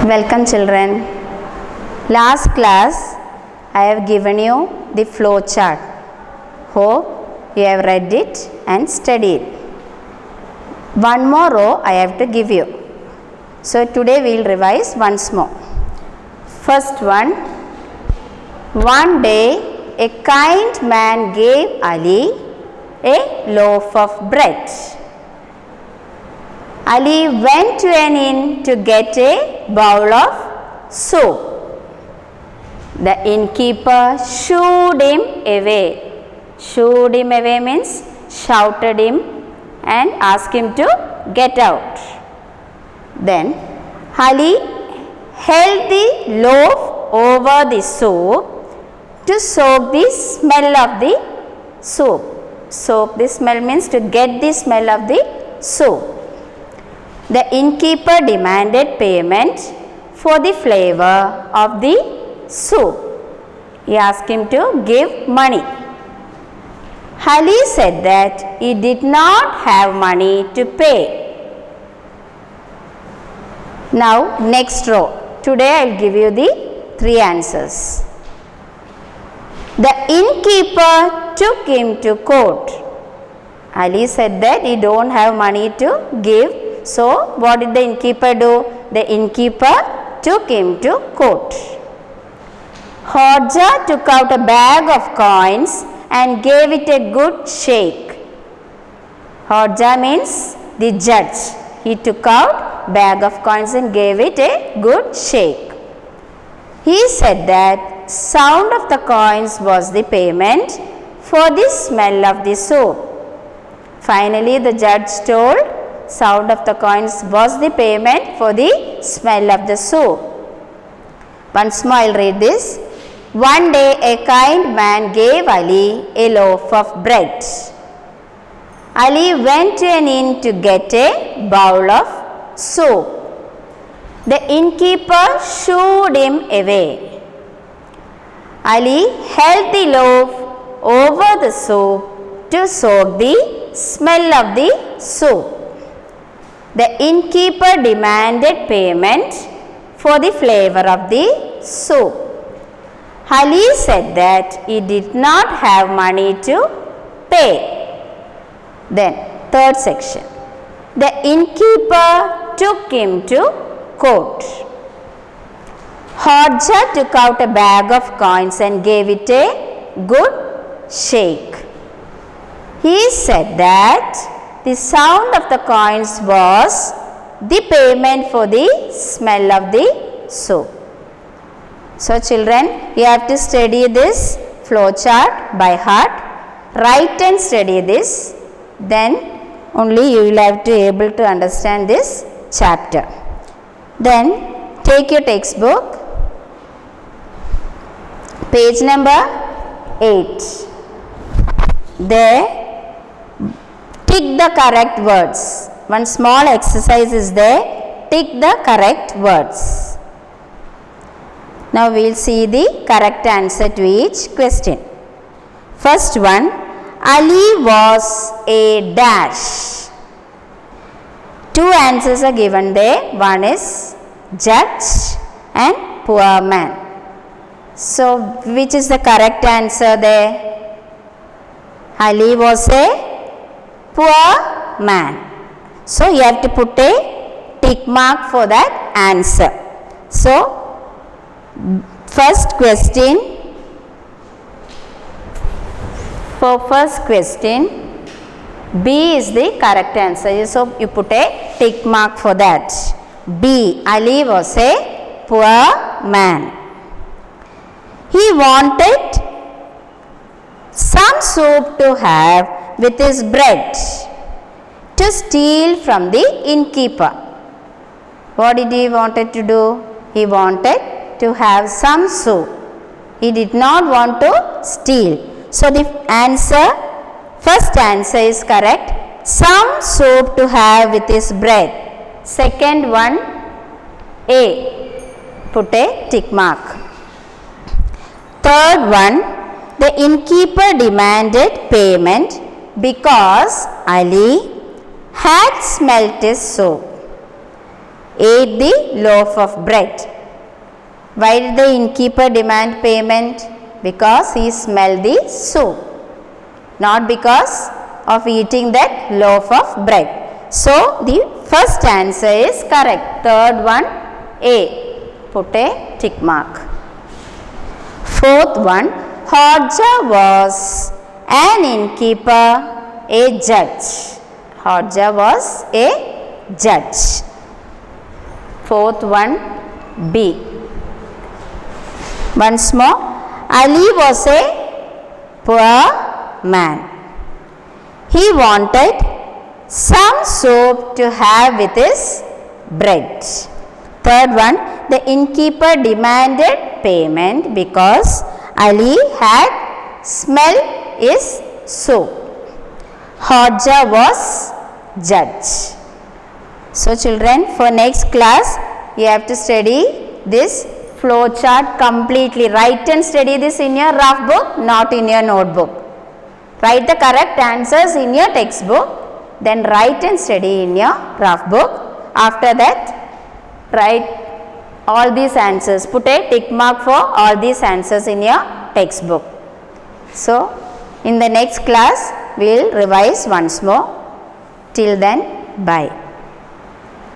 Welcome children. Last class I have given you the flow chart. Hope you have read it and studied. One more row I have to give you. So today we will revise once more. First one day a kind man gave Ali a loaf of bread. Ali went to an inn to get a bowl of soup. The innkeeper shooed him away. Shooed him away means shouted him and asked him to get out. Then Ali held the loaf over the soup to soak the smell of the soup. Soak the smell means to get the smell of the soup. The innkeeper demanded payment for the flavor of the soup. He asked him to give money. Ali said that he did not have money to pay. Now next row. Today I will give you the 3 answers. The innkeeper took him to court. Ali said that he don't have money to give. So what did the innkeeper do? The innkeeper took him to court. Hodja took out a bag of coins and gave it a good shake. Hodja means the judge. He took out bag of coins and gave it a good shake. He said that sound of the coins was the payment for the smell of the soup. Finally the judge told sound of the coins was the payment for the smell of the soup. Once more I will read this. One day a kind man gave Ali a loaf of bread. Ali went to an inn to get a bowl of soup. The innkeeper shooed him away. Ali held the loaf over the soup to soak the smell of the soup. The innkeeper demanded payment for the flavor of the soup. Ali said that he did not have money to pay. Then third section. The innkeeper took him to court. Hodja took out a bag of coins and gave it a good shake. He said that the sound of the coins was the payment for the smell of the soup. So children, you have to study this flow chart by heart. Write and study this. Then only you will have to able to understand this chapter. Then take your textbook. Page number 8. There tick the correct words. One small exercise is there. Tick the correct words. Now we will see the correct answer to each question. First one, Ali was a dash. 2 answers are given there. One is judge and poor man. So which is the correct answer there? Ali was a poor man. So you have to put a tick mark for that answer. So first question, for first question B is the correct answer. So you put a tick mark for that. B, Ali was a poor man. He wanted some soup to have with his bread to steal from the innkeeper. What did he wanted to do? He wanted to have some soup. He did not want to steal. So the answer, first answer is correct. Some soup to have with his bread. Second one, A. Put a tick mark. Third one, the innkeeper demanded payment because Ali had smelt his soup. ate the loaf of bread. Why did the innkeeper demand payment? Because he smelled the soup, not because of eating that loaf of bread. So the first answer is correct. Third one, A. Put a tick mark. Fourth one, Hodja was an innkeeper, a judge. Hodja was a judge. Fourth one, B. Once more, Ali was a poor man. He wanted some soup to have with his bread. Third one, the innkeeper demanded payment because Ali had smelled his soup. Hodja was judge. So children, for next class you have to study this flow chart completely. Write and study this in your rough book, not in your notebook. Write the correct answers in your textbook, then write and study in your rough book. After that, write all these answers. Put a tick mark for all these answers in your textbook. So, in the next class, we will revise once more. Till then, bye.